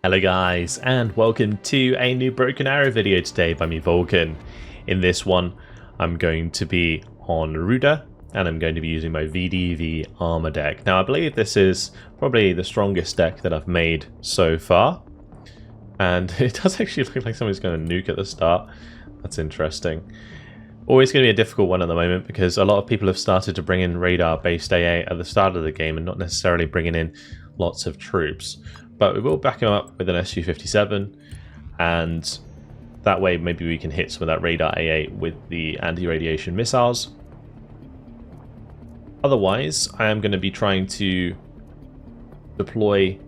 Hello guys, and welcome to a new Broken Arrow video today by me, Vulcan. In this one, I'm going to be on Ruda, and I'm going to be using my VDV armor deck. Now I believe this is probably the strongest deck that I've made so far. And it does actually look like somebody's going to nuke at the start. That's interesting. Always going to be a difficult one at the moment because a lot of people have started to bring in radar-based AA at the start of the game and not necessarily bringing in lots of troops. But we will back him up with an Su-57, and that way maybe we can hit some of that radar AA with the anti-radiation missiles. Otherwise, I am going to be trying to deploy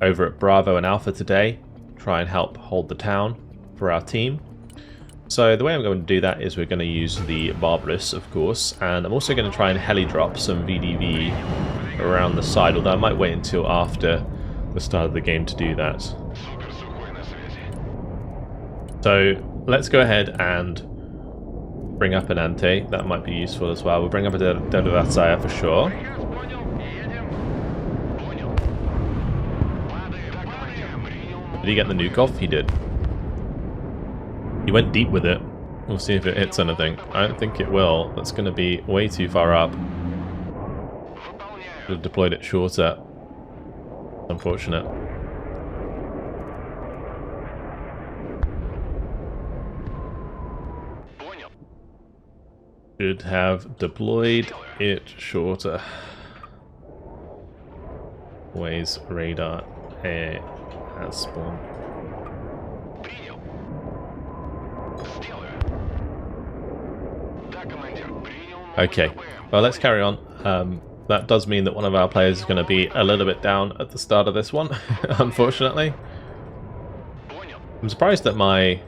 over at Bravo and Alpha today, try and help hold the town for our team. So the way I'm going to do that is we're going to use the Barbarous, of course, and I'm also going to try and heli drop some VDV around the side, although I might wait until after the start of the game to do that. So let's go ahead and bring up an ante. That might be useful as well. We'll bring up a Decisive for sure. Did he get the nuke off? He did. He went deep with it. We'll see if it hits anything. I don't think it will. That's going to be way too far up. Should have deployed it shorter. Unfortunate. Should have deployed it shorter. Ways radar air has spawned. Okay, well let's carry on. That does mean that one of our players is going to be a little bit down at the start of this one, unfortunately. I'm surprised that my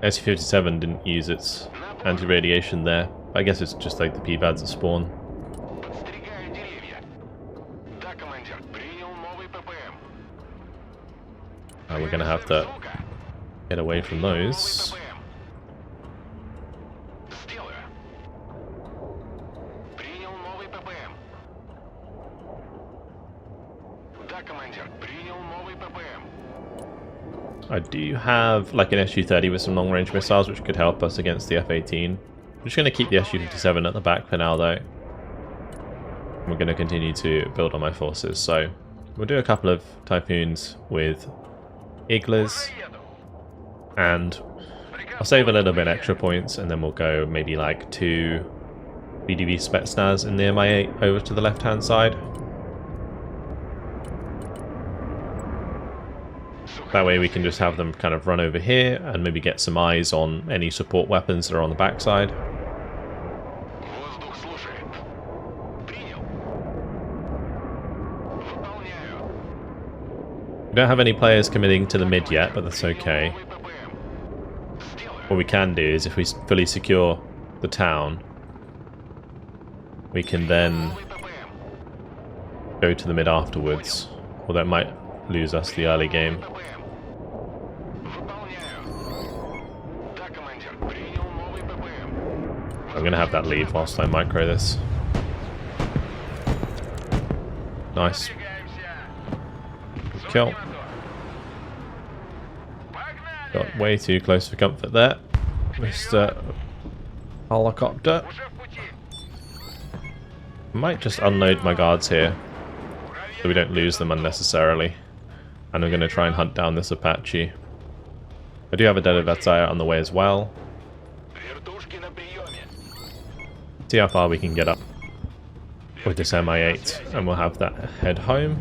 Su-57 didn't use its anti-radiation there. I guess it's just like the PVADs at spawn. We're going to have to get away from those. I do have like an Su-30 with some long-range missiles which could help us against the F-18. I'm just going to keep the Su-57 at the back for now though. We're going to continue to build on my forces, so we'll do a couple of Typhoons with Iglas, and I'll save a little bit extra points and then we'll go maybe like 2 VDV Spetsnaz in the Mi-8 over to the left-hand side. That way we can just have them kind of run over here and maybe get some eyes on any support weapons that are on the backside. We don't have any players committing to the mid yet, but that's okay. What we can do is if we fully secure the town, we can then go to the mid afterwards, or that might lose us the early game. I'm going to have that leave whilst I micro this. Nice. Kill. Got way too close for comfort there, Mr. Helicopter. I might just unload my guards here so we don't lose them unnecessarily. And I'm going to try and hunt down this Apache. I do have a Decisive on the way as well. See how far we can get up with this Mi-8, and we'll have that head home.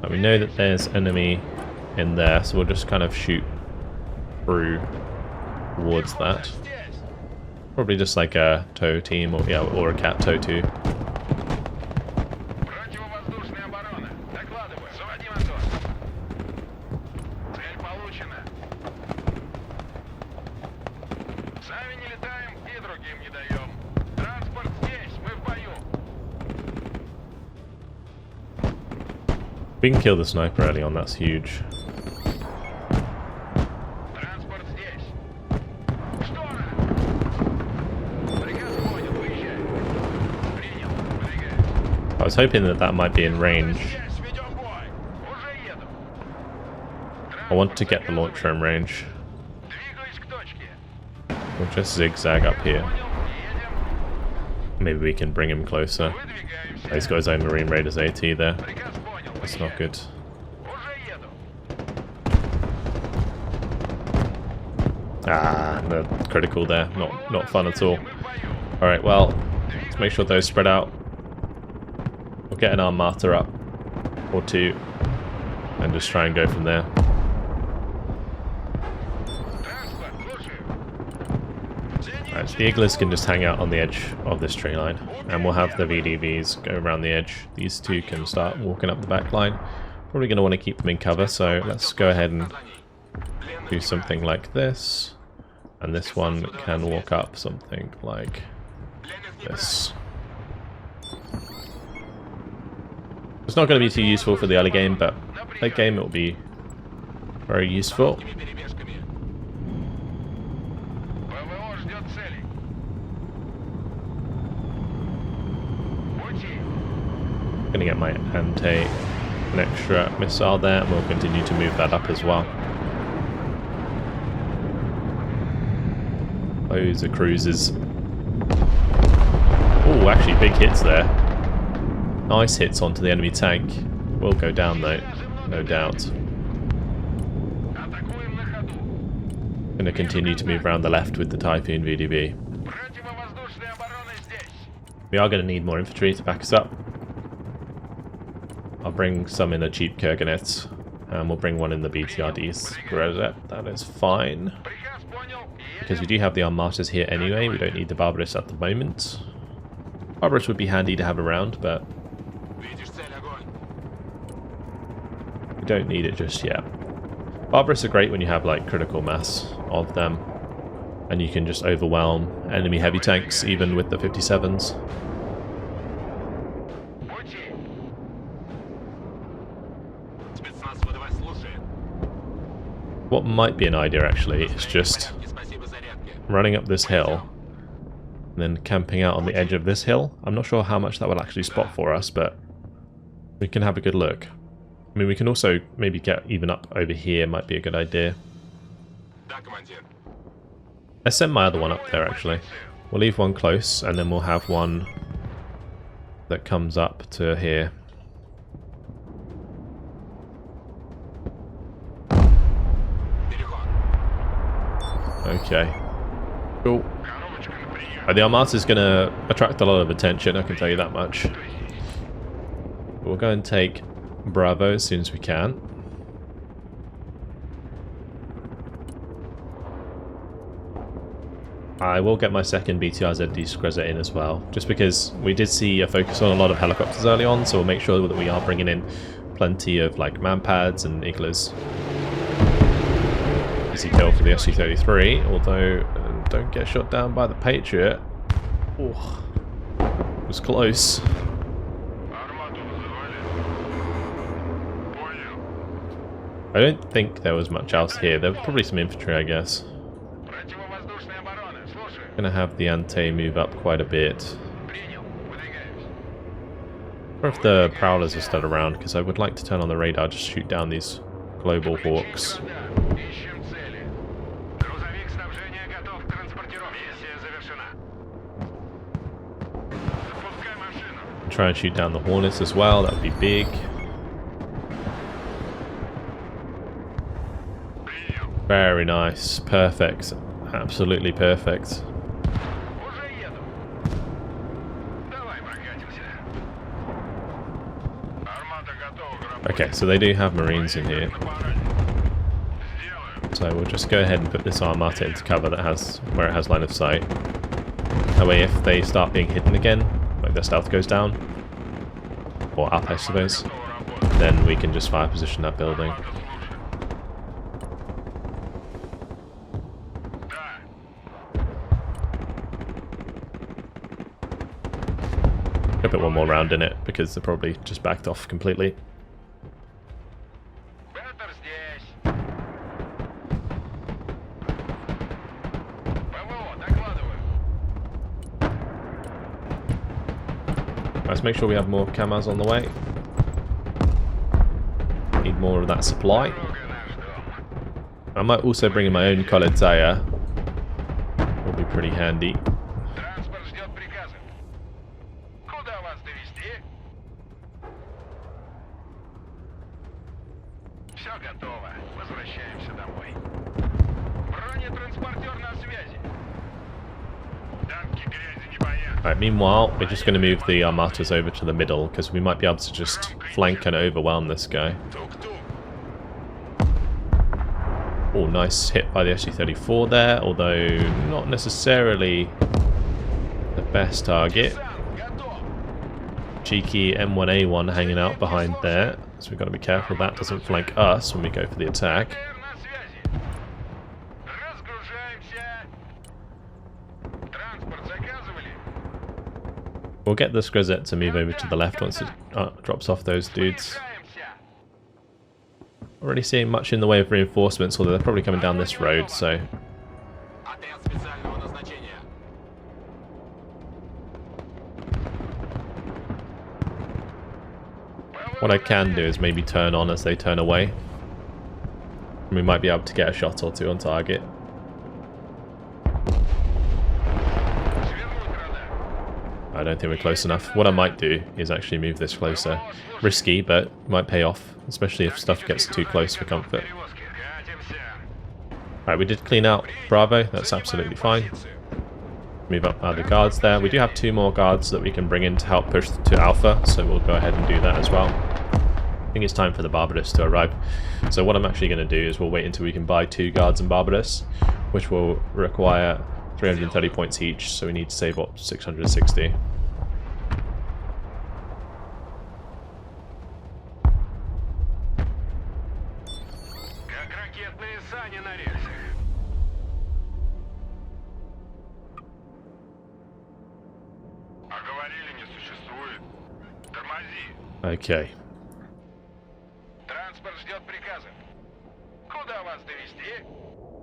And we know that there's enemy in there, so we'll just kind of shoot through towards that. Probably just like a tow team, or yeah, or a cat tow too. We can kill the sniper early on, that's huge. I was hoping that that might be in range. I want to get the launcher in range. We'll just zigzag up here. Maybe we can bring him closer. Oh, he's got his own Marine Raiders AT there. That's not good. Ah, no, critical there. Not fun at all. Alright, well, let's make sure those spread out. We'll get an Armata up. Or two. And just try and go from there. Alright, so the Eagles can just hang out on the edge of this tree line. And we'll have the VDVs go around the edge. These two can start walking up the back line. Probably going to want to keep them in cover, so let's go ahead and do something like this. And this one can walk up something like this. It's not going to be too useful for the early game, but late game it will be very useful. Gonna get my anti an extra missile there, and we'll continue to move that up as well. Those are cruisers. Oh, actually big hits there. Nice hits onto the enemy tank. Will go down though, no doubt. Gonna continue to move around the left with the Typhoon VDV. We are gonna need more infantry to back us up. I'll bring some in the cheap Kurganets, and we'll bring one in the BTRDs. That is fine. Because we do have the Armatas here anyway, we don't need the Barbarous at the moment. Barbarous would be handy to have around, but we don't need it just yet. Barbarous are great when you have like critical mass of them, and you can just overwhelm enemy heavy tanks even with the 57s. What might be an idea actually is just running up this hill and then camping out on the edge of this hill. I'm not sure how much that will actually spot for us, but we can have a good look. I mean, we can also maybe get even up over here, might be a good idea. I sent my other one up there actually. We'll leave one close and then we'll have one that comes up to here. Okay. Cool. The Armata is going to attract a lot of attention, I can tell you that much. We'll go and take Bravo as soon as we can. I will get my second BTR-ZD Screzza in as well, just because we did see a focus on a lot of helicopters early on, so we'll make sure that we are bringing in plenty of like manpads and Iglas. Easy kill for the SC-33, although don't get shot down by the Patriot. Oh, it was close. I don't think there was much else here. There was probably some infantry, I guess. Gonna have the Ante move up quite a bit. Or if the Prowlers are still around, because I would like to turn on the radar, just shoot down these global hawks. Try and shoot down the Hornets as well, that would be big. Very nice, perfect, absolutely perfect. Okay, so they do have Marines in here. So we'll just go ahead and put this Armata into cover that has where it has line of sight. That way if they start being hidden again, like their stealth goes down, or up I suppose, then we can just fire position that building. I'll put one more round in it because they're probably just backed off completely. Let's make sure we have more camas on the way. Need more of that supply. I might also bring in my own Consolidating. Will be pretty handy. Alright, meanwhile, we're just going to move the armatas over to the middle, because we might be able to just flank and overwhelm this guy. Oh, nice hit by the SG-34 there, although not necessarily the best target. Cheeky M1A1 hanging out behind there, so we've got to be careful that doesn't flank us when we go for the attack. We'll get this Grisette to move over to the left once it drops off those dudes. Not really seeing much in the way of reinforcements, although they're probably coming down this road, so... What I can do is maybe turn on as they turn away. And we might be able to get a shot or two on target. I don't think we're close enough. What I might do is actually move this closer. Risky, but might pay off, especially if stuff gets too close for comfort. Alright, we did clean out Bravo, that's absolutely fine. Move up the guards there. We do have 2 more guards that we can bring in to help push to Alpha, so we'll go ahead and do that as well. I think it's time for the Barbados to arrive. So what I'm actually going to do is we'll wait until we can buy 2 guards in Barbados, which will require 330 points each, so we need to save up 660. Okay.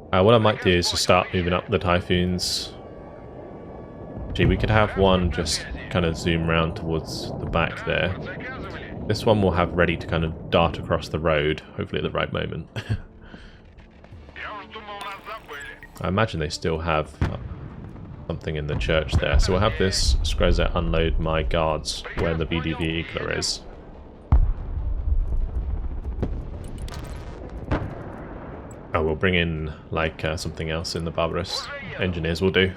What I might do is just start moving up the Typhoons. Gee, we could have one just kind of zoom round towards the back there. This one we'll have ready to kind of dart across the road, hopefully at the right moment. I imagine they still have something in the church there, so we'll have this Screzet unload my guards where the VDV Eagler is. Oh, we'll bring in like something else in the Barbaros. Engineers will do.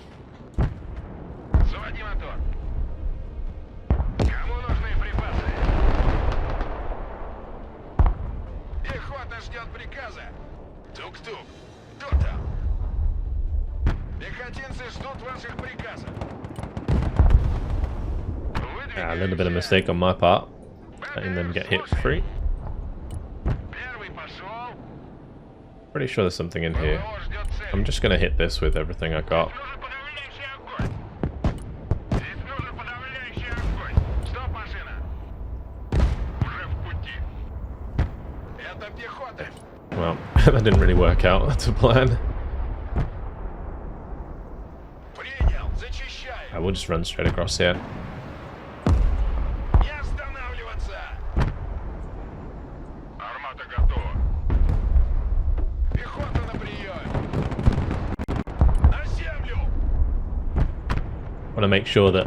A little bit of mistake on my part, letting them get hit for free. Pretty sure there's something in here. I'm just going to hit this with everything I got. Well, that didn't really work out to plan. I will just run straight across here. Want to make sure that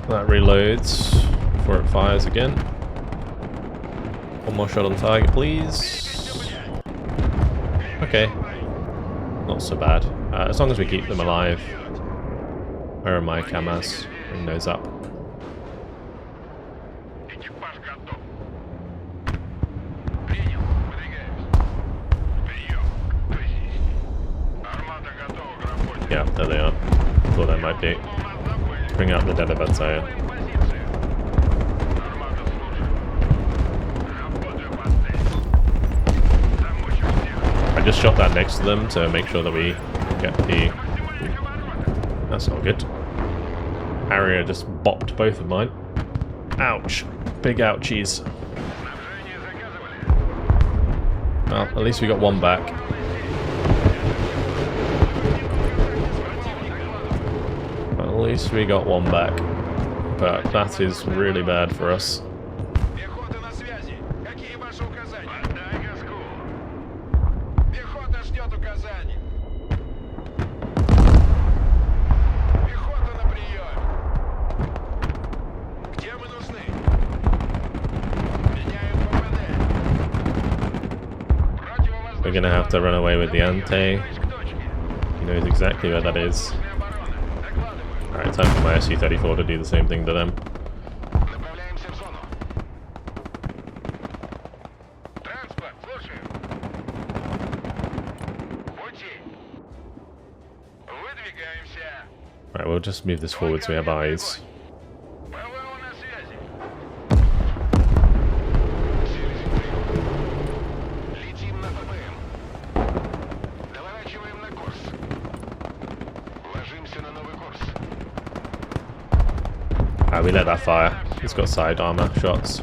that reloads before it fires again. One more shot on target, please. Okay, not so bad. As long as we keep them alive. Where are my camas? Bring those up. Yeah, there they are. Thought that might be. Bring out the Decisive. I just shot that next to them to make sure that we get the... That's not good. Harrier just bopped both of mine. Ouch. Big ouchies. Well, at least we got one back. At least we got one back. but that is really bad for us. We're gonna have to run away with the ante. He knows exactly where that is. Alright, time for my SU-34 to do the same thing to them. Alright, we'll just move this forward so we have eyes. We let that fire. It's got side armor shots.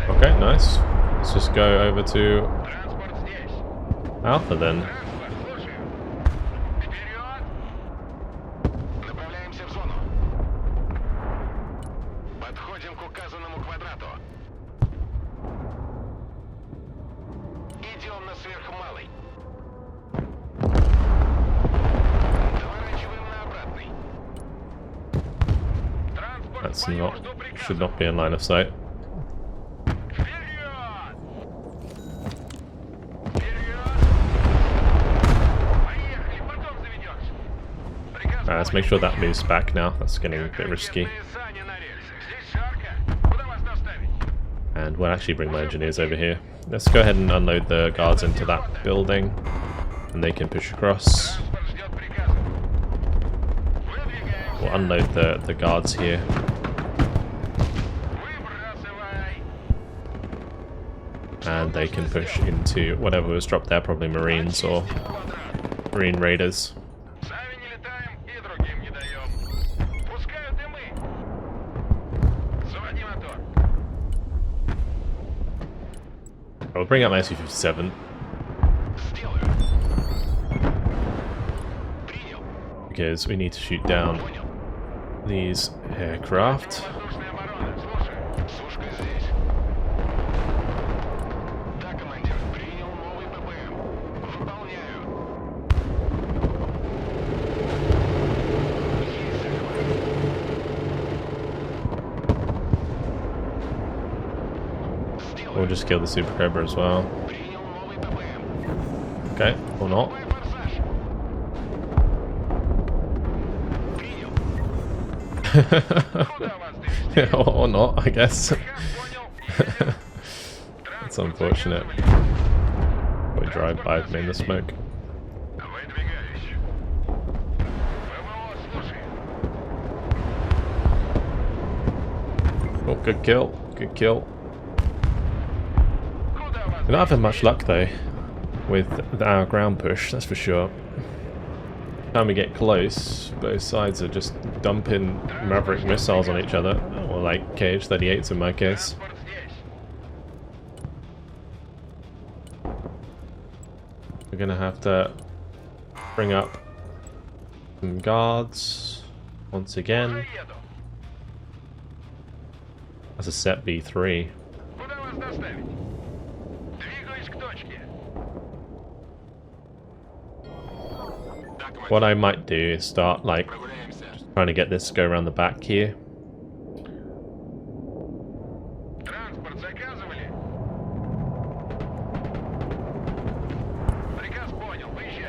Okay, nice. Let's just go over to Alpha then. That's not, should not be in line of sight. Let's make sure that moves back now. That's getting a bit risky. And we'll actually bring my engineers over here. Let's go ahead and unload the guards into that building, and they can push across. We'll unload the guards here. And they can push into whatever was dropped there, probably Marines or Marine Raiders. I'll bring out my SU-57. Because we need to shoot down these aircraft. We'll just kill the Super Cobra as well. Okay, or not. Or not, I guess. It's unfortunate. We drive by me in the smoke. Oh, good kill. Good kill. We're not having much luck though with our ground push, that's for sure. Every time we get close, both sides are just dumping Maverick missiles on each other, or like KH-38s in my case. We're gonna have to bring up some guards once again. That's a set B3. What I might do is start like just trying to get this to go around the back here.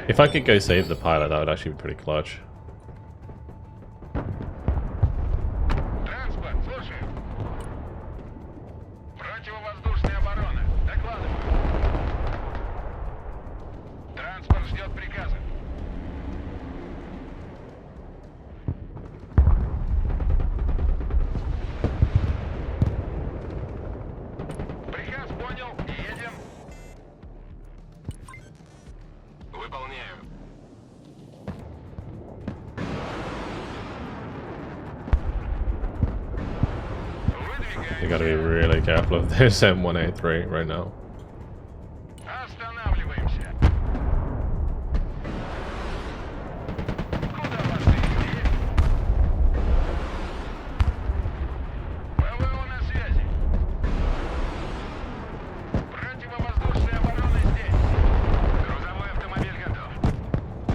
If I could go save the pilot, that would actually be pretty clutch. You gotta be really careful of this M1A3 right now.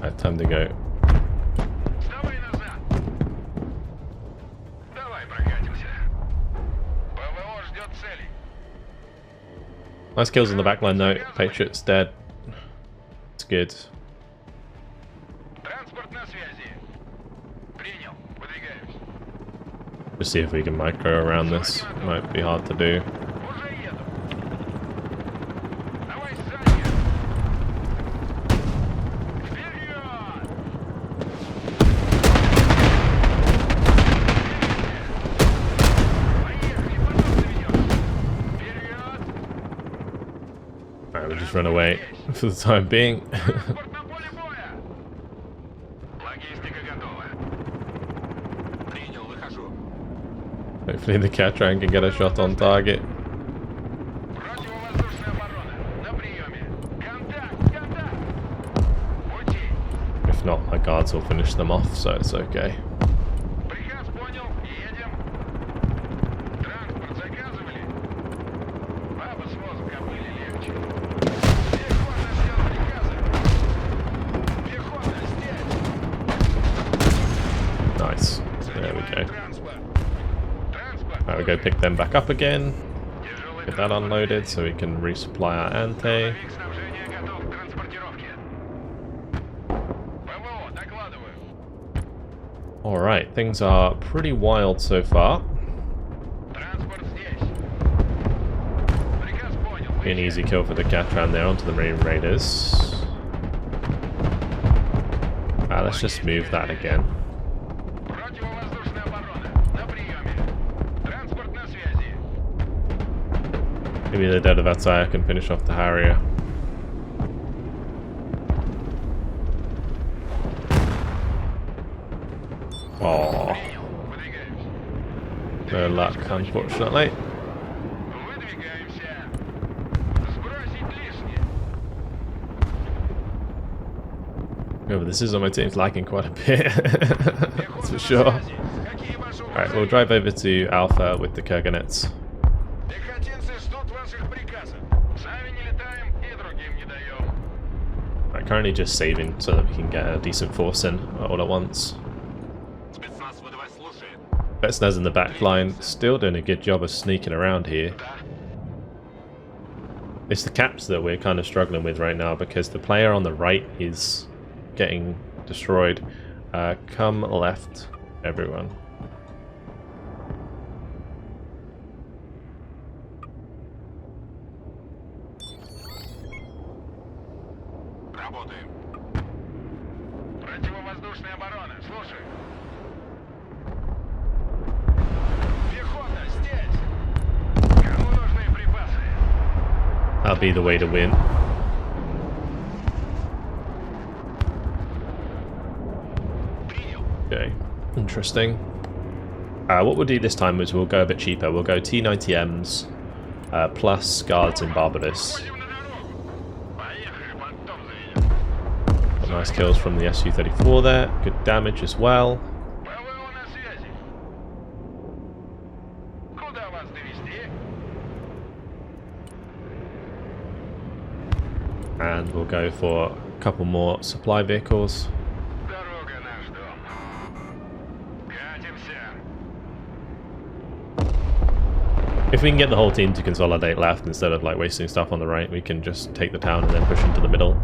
Right, time to go. Nice kills on the backline though. Patriot's dead. It's good. Let's see if we can micro around this. Might be hard to do. Alright, we'll just run away for the time being. Hopefully the Catran can get a shot on target. If not, my guards will finish them off, so it's okay. Nice. There we go. Right, we'll go pick them back up again. Get that unloaded so we can resupply our ante. Alright, things are pretty wild so far. Be an easy kill for the Catran there onto the Marine Raiders. Let's just move that again. Maybe the dead of that side can finish off the Harrier. Oh, no luck, unfortunately. Oh, but this is on my team's lagging quite a bit. That's for sure. Alright, we'll drive over to Alpha with the Kurganets. Right, currently just saving so that we can get a decent force in all at once. Spetsnaz in the back line, still doing a good job of sneaking around here. It's the caps that we're kind of struggling with right now because the player on the right is getting destroyed. Come left, everyone. That'll be the way to win. Okay, interesting. What we'll do this time is we'll go a bit cheaper. We'll go T90Ms plus guards in Barbados. Got nice kills from the Su-34 there. Good damage as well. And we'll go for a couple more supply vehicles. If we can get the whole team to consolidate left instead of like wasting stuff on the right, we can just take the town and then push into the middle.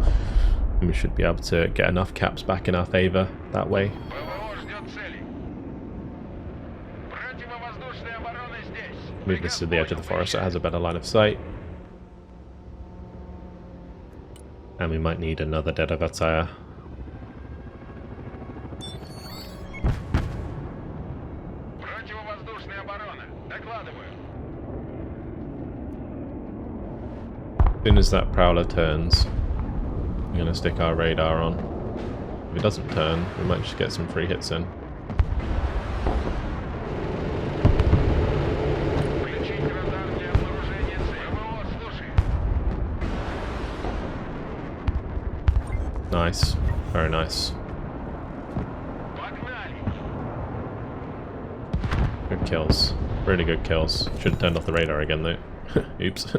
And we should be able to get enough caps back in our favor that way. Move this to the edge of the forest so it has a better line of sight. And we might need another Dedavataya. As soon as that Prowler turns, I'm going to stick our radar on. If it doesn't turn, we might just get some free hits in. Nice. Very nice. Good kills. Really good kills. Should have turned off the radar again though. Oops.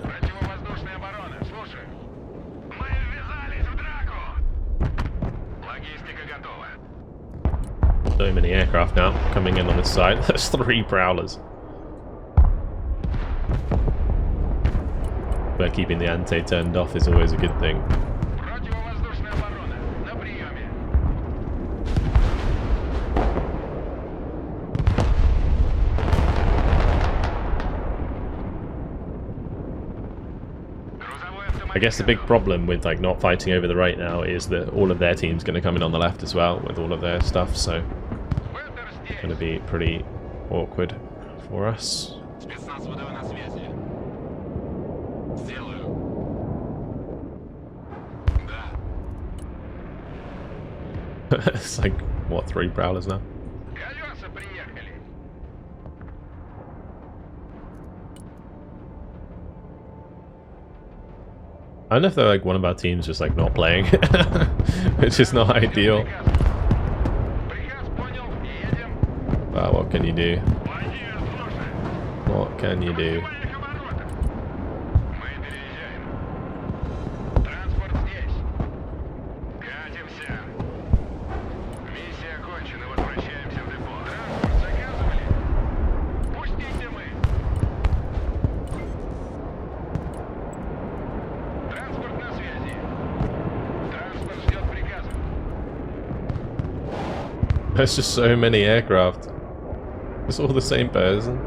So many aircraft now coming in on this side. There's 3 prowlers. But keeping the ante turned off is always a good thing. I guess the big problem with like not fighting over the right now is that all of their team's going to come in on the left as well with all of their stuff, so it's going to be pretty awkward for us. It's like, what, 3 prowlers now? I don't know if they're like one of our teams just like not playing, which is not ideal. But what can you do? What can you do? There's just so many aircraft. It's all the same person.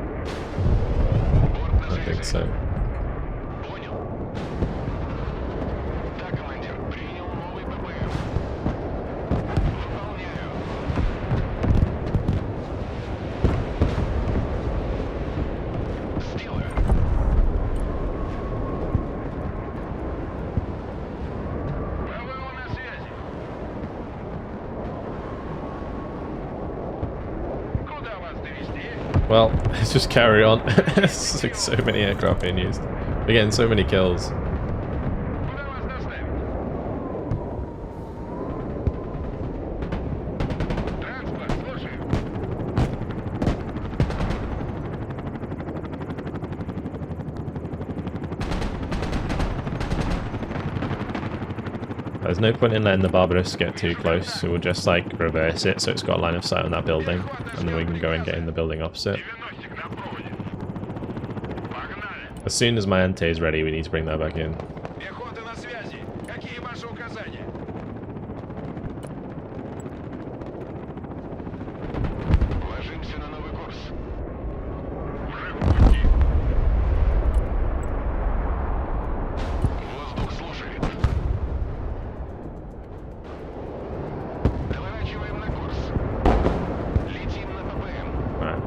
I think so. Well, let's just carry on. There's like so many aircraft being used. We're getting so many kills. There's no point in letting the Barbarous get too close, so we'll just like reverse it so it's got a line of sight on that building, and then we can go and get in the building opposite. As soon as my ante is ready, we need to bring that back in.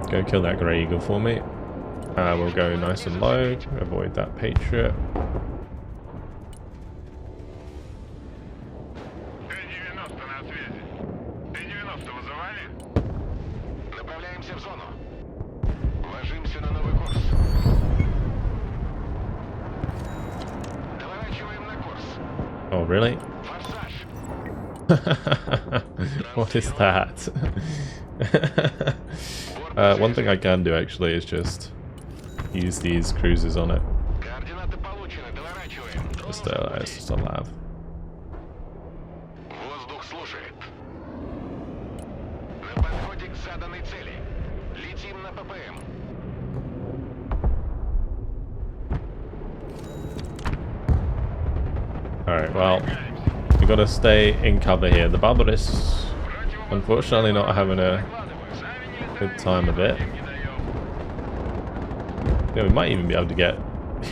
Go kill that Grey Eagle for me. We'll go nice and low, avoid that Patriot. Oh, really? What is that? One thing I can do actually is just use these cruisers on it. It's just a lav. Alright, well, we gotta stay in cover here. The Barbarous, unfortunately, not having a good time of it. Yeah, we might even be able to get,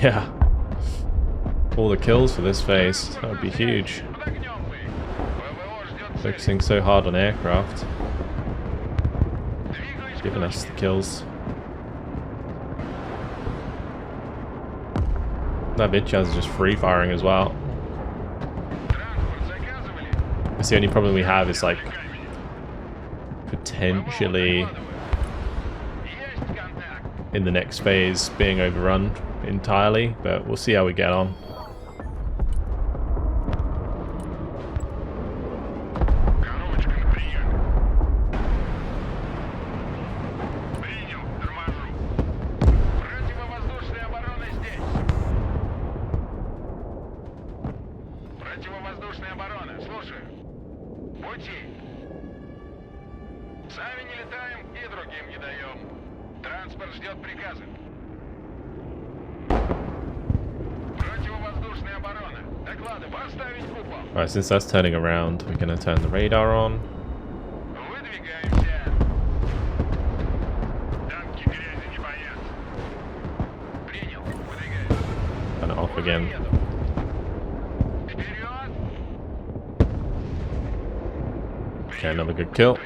yeah, all the kills for this phase. That would be huge. Focusing so hard on aircraft, giving us the kills. That Vichaz is just free firing as well. That's the only problem we have is like potentially in the next phase being overrun entirely, but we'll see how we get on. летаем и другим не даем. Транспорт ждет приказа. Противовоздушная оборона. Доклады. Поставить купол. Alright, since that's turning around, we're going to turn the radar on. Выдвигаемся. Танки грязи не боятся. Принял. Выдвигаемся. Turn it off again. Вперед. Okay, another good kill.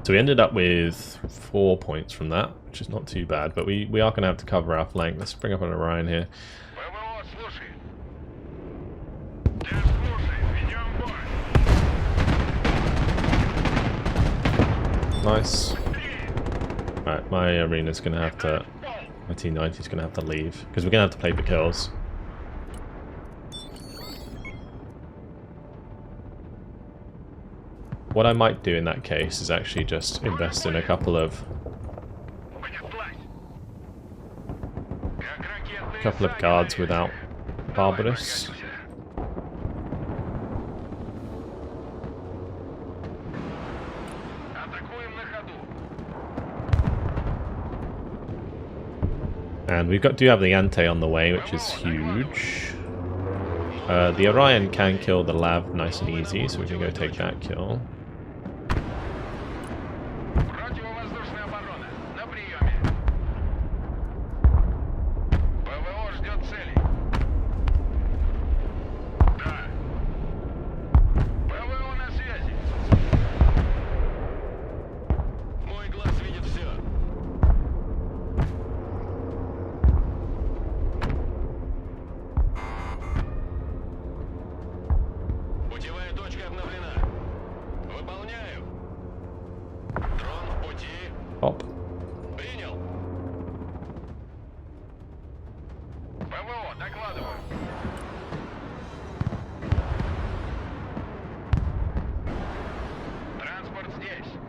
So we ended up with 4 points from that, which is not too bad, but we are going to have to cover our flank. Let's bring up an Orion here. ПВО, слушай. Да, слушай. Ведем бой. Nice. Alright, my arena's going to have to... My T90 is going to have to leave, because we're going to have to play for kills. What I might do in that case is actually just invest in a couple of guards without Barbarous. And we do have the Ante on the way, which is huge. The Orion can kill the Lav nice and easy, so we can go take that kill. Pop.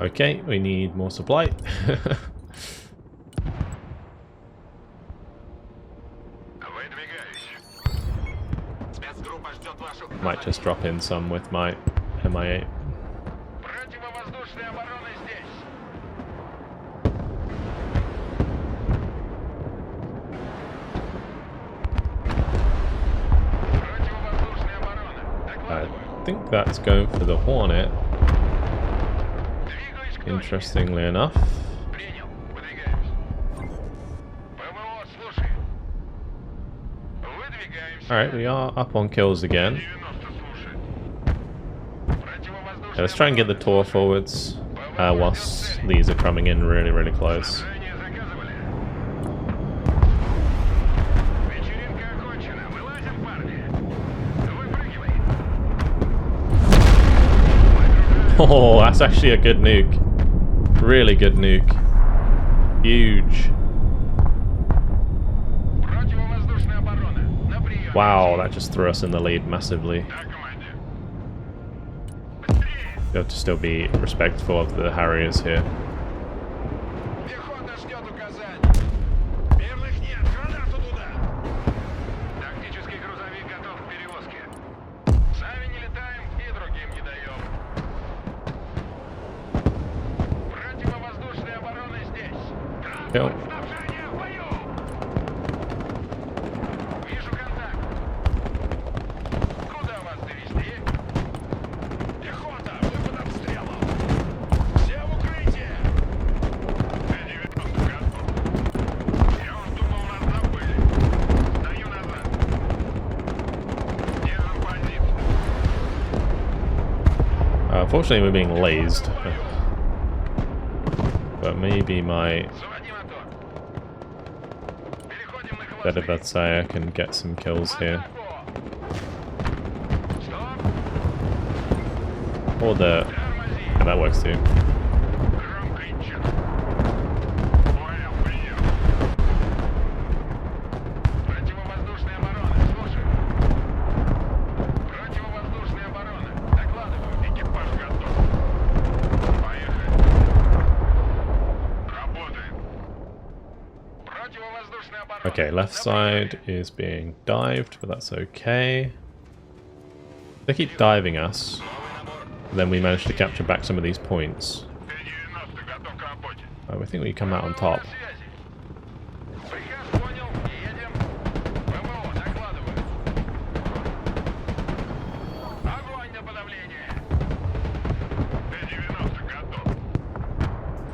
Okay, we need more supply. Might just drop in some with my MI8. I think that's going for the Hornet. Interestingly enough. Alright, we are up on kills again. Yeah, let's try and get the Tor forwards whilst these are coming in really, really close. Oh, that's actually a good nuke. Really good nuke. Huge. Wow, that just threw us in the lead massively. You have to still be respectful of the Harriers here. Kill. Unfortunately, we're being lazed. But maybe my VDV can get some kills here. Or the... Yeah, that works too. Okay, left side is being dived, but that's okay. They keep diving us, and then we managed to capture back some of these points. I think we come out on top. Приказ понял, едем. ПВО, докладываю. Огонь на подавление. Т-90 готов.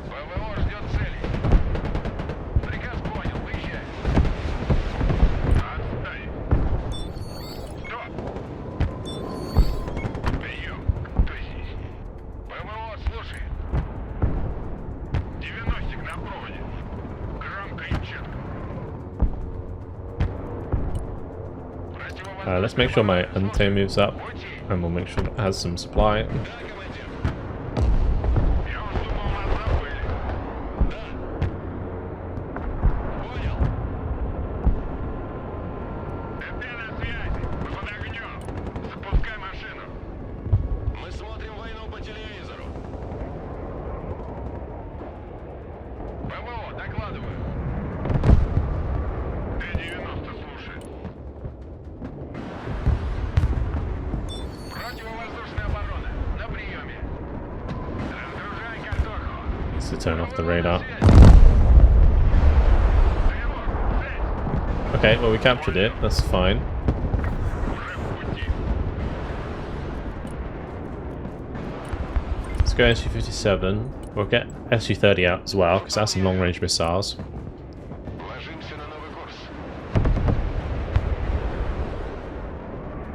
ПВО ждет цели. Приказ понял, выезжай. Отставить. Стоп. Прием. Кто здесь? ПВО, слушай. 90 на проводе. Громко и четко. Let's make sure my ante moves up, and we'll make sure it has some supply. To turn off the radar. Okay, well we captured it, that's fine. Let's go SU-57. We'll get SU-30 out as well, because that's some long-range missiles.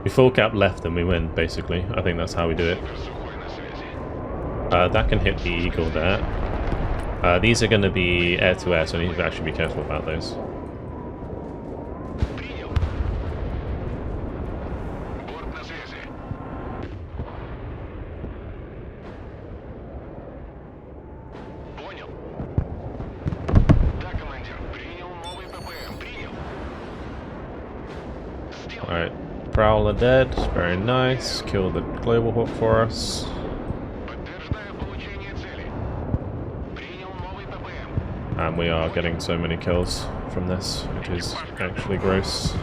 We full cap left and we win, basically. I think that's how we do it. That can hit the Eagle there. These are going to be air-to-air, so I need to actually be careful about those. Alright, Prowler dead, very nice. Kill the Global Hawk for us. And we are getting so many kills from this, which is actually gross.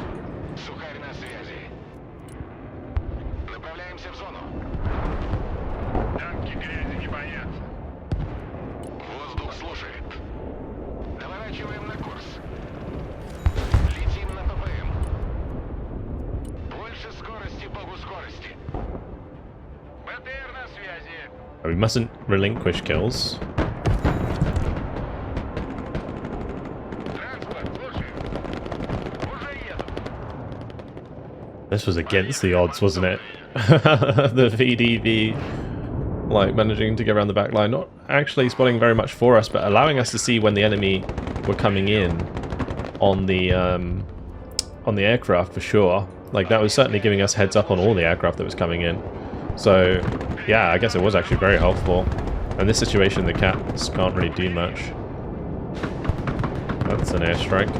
We mustn't relinquish kills. This was against the odds, wasn't it? The VDV, like, managing to get around the back line, not actually spotting very much for us, but allowing us to see when the enemy were coming in on the aircraft for sure. Like, that was certainly giving us heads up on all the aircraft that was coming in. So, yeah, I guess it was actually very helpful. In this situation, the cats can't really do much. That's an airstrike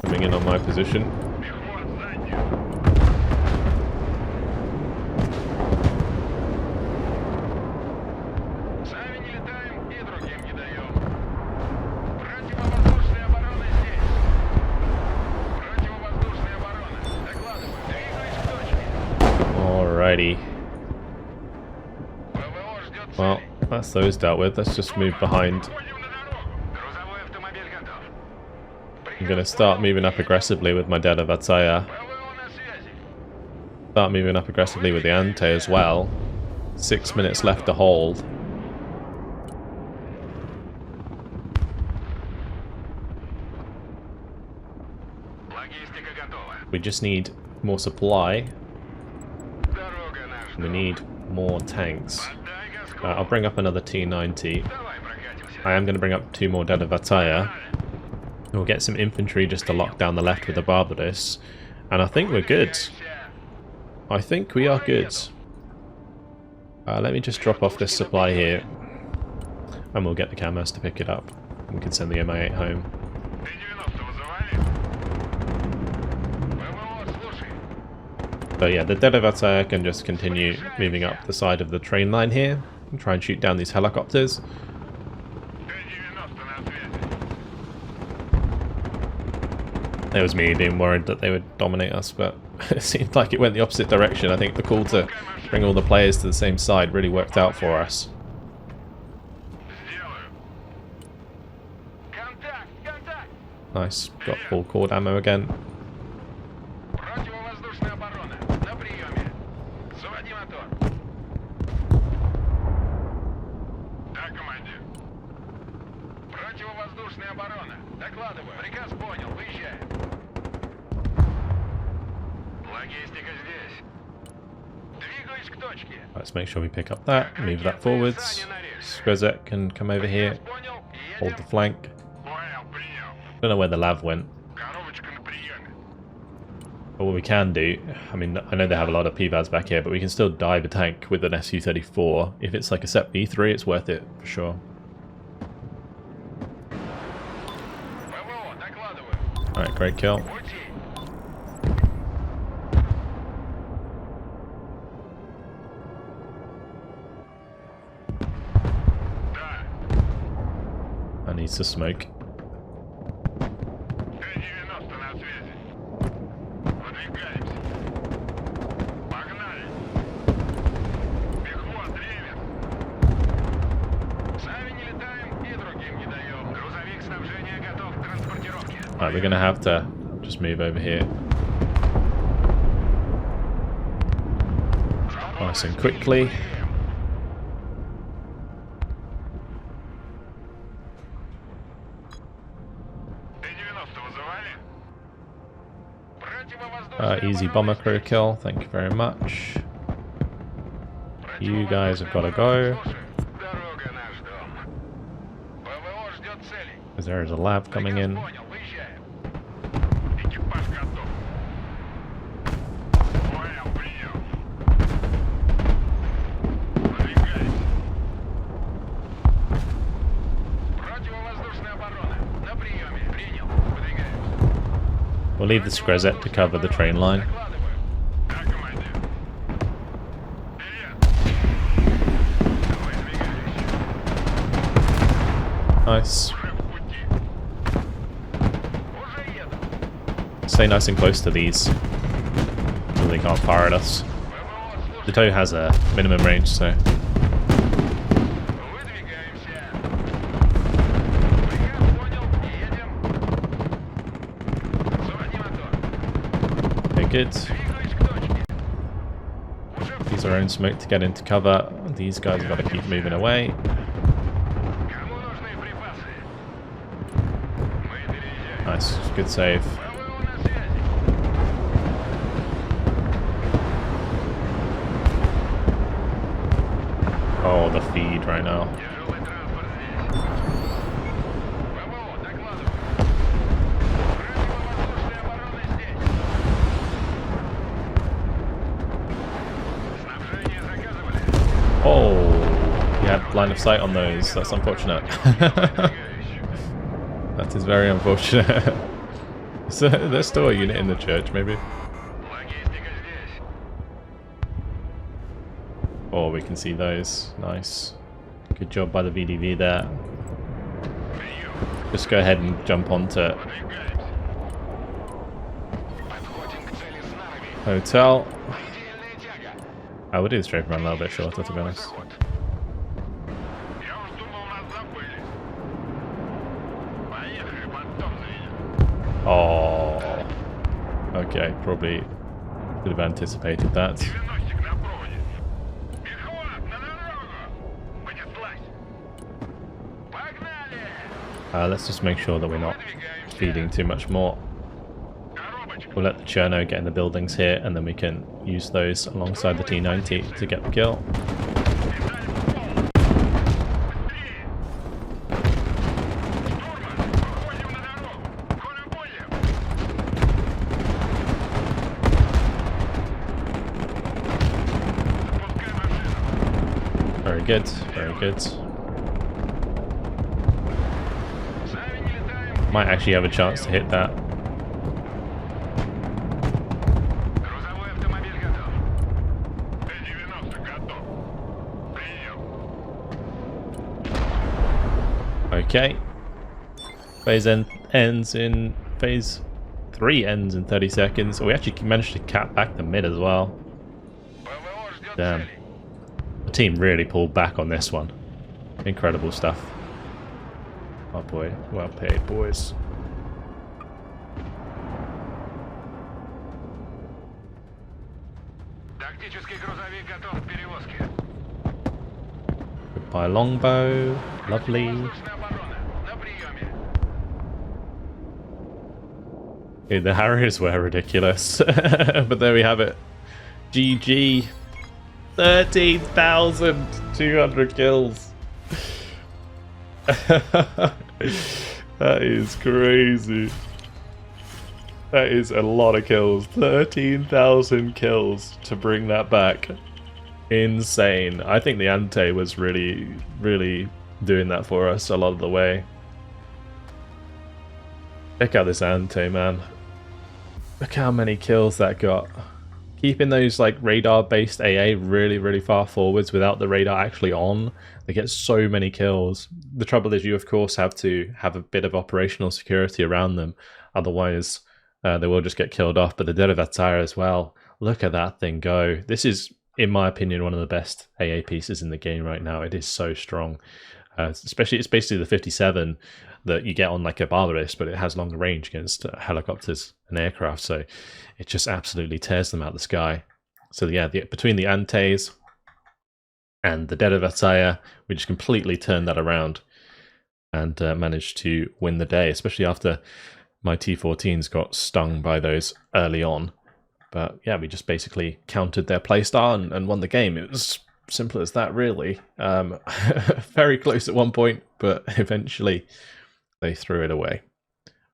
coming in on my position. Alrighty. Well, that's those dealt with. Let's just move behind. I'm going to start moving up aggressively with my Decisive. Start moving up aggressively with the Ante as well. 6 minutes left to hold. We just need more supply. We need more tanks. I'll bring up another T-90. I am going to bring up 2 more Decisive. We'll get some infantry just to lock down the left with the Barbados. And I think we're good. I think we are good. Let me just drop off this supply here. And we'll get the cameras to pick it up. We can send the Mi-8 home. So yeah, the Decisive can just continue moving up the side of the train line here and try and shoot down these helicopters. It was me being worried that they would dominate us, but it seemed like it went the opposite direction. I think the call to bring all the players to the same side really worked out for us. Nice. Got full cord ammo again. Противовоздушная оборона. На приеме. Заводи мотор. Да, командир. Противовоздушная оборона. Докладываю. Приказ понял. Выезжаем. Логистика здесь. Двигаюсь к точке. Let's make sure we pick up that, move that forwards. Skrezek can come over here, hold the flank. Понял, принял. Don't know where the lav went. Коробочка на приеме. But what we can do, I mean, I know they have a lot of PVADs back here, but we can still dive a tank with an Su-34. If it's like a set V3, it's worth it for sure. ПВО, докладываю. Alright, great kill. Пути. Да. That needs to smoke. Т-90 на связи. Выдвигаемся. Погнали. Пехот, ревер. Сами не летаем и другим не даем. Грузовик снабжения готов к транспортировке. Alright, we're gonna have to just move over here. Nice and quickly. Т-90 вызывали? Easy bomber crew kill, thank you very much. You guys have got to go, Дорога наш дом. ПВО ждет целей. because there is a lab coming in. Понял, выезжаем. Экипаж готов. Понял, принял. Выдвигаемся. Противовоздушная оборона. На приеме. Принял. Выдвигаемся. We'll leave the Skrezek to cover the train line. Докладываю. Да, командир. Вперед. Выдвигаемся. Nice. Уже в пути. Уже еду. Stay nice and close to these, so they can't fire at us. ПВО слушай. The TOW has a minimum range, so Выдвигаемся. Приказ понял. Едем. Заводи мотор. okay, good. Двигаюсь к точке. Уже в Use our own smoke to get into cover. These guys have got to keep moving away. Кому нужны припасы? Мы переезжаем. Nice, good save. ПВО на связи. Oh, the feed right now. Тяжелый транспорт здесь. ПВО, докладываю. Противовоздушная оборона здесь. Снабжение заказывали. Oh, you had line of sight on those. That's unfortunate. That is very unfortunate. So there's still a unit in the church, maybe. Логистика здесь. Oh, we can see those. Nice. Good job by the VDV there. Прием. Just go ahead and jump onto Выдвигаемся. Подходим к цели с нарами. hotel. Предельная тяга. I would do the straight run a little bit shorter, to be honest. Заход. Я уж думал, нас забыли. Поехали, потом заедем. Oh. Okay, probably could have anticipated that. 90-ик на проводе. Пехот, на дорогу. Понеслась. Погнали. Let's just make sure that we're not Выдвигаемся. feeding too much more. Коробочка. We'll let the Cherno get in the buildings here, and then we can use those alongside the T90 to get the kill. Very good, very good. Might actually have a chance to hit that. Грузовой автомобиль готов. Т-90 готов. Принял. Okay. Phase 3 ends in 30 seconds. Oh, we actually managed to cap back the mid as well. ПВО ждет Damn. целей. The team really pulled back on this one. Incredible stuff. Oh boy, well played, boys. by a longbow. Lovely. Воздушная оборона. На приеме. Dude, the Harriers were ridiculous. But there we have it. GG. 13,200 kills. That is crazy. That is a lot of kills. 13,000 kills to bring that back. Insane. I think the Ante was really, really doing that for us a lot of the way. Check out this Ante, man. Look how many kills that got. Keeping those like radar-based AA really, really far forwards without the radar actually on, they get so many kills. The trouble is you, of course, have to have a bit of operational security around them. Otherwise, they will just get killed off. But the Decisive as well. Look at that thing go. This is, in my opinion, one of the best AA pieces in the game right now. It is so strong. Especially, it's basically the 57 that you get on like a Barbarist, but it has longer range against helicopters and aircraft, so it just absolutely tears them out the sky. So yeah, between the Antes and the Decisive, we just completely turned that around and managed to win the day, especially after my T-14s got stung by those early on. But yeah, we just basically countered their playstyle and won the game. It was simple as that, really. Very close at one point, but eventually they threw it away.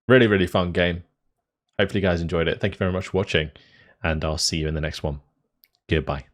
Really, really fun game. Hopefully you guys enjoyed it. Thank you very much for watching, and I'll see you in the next one. Goodbye.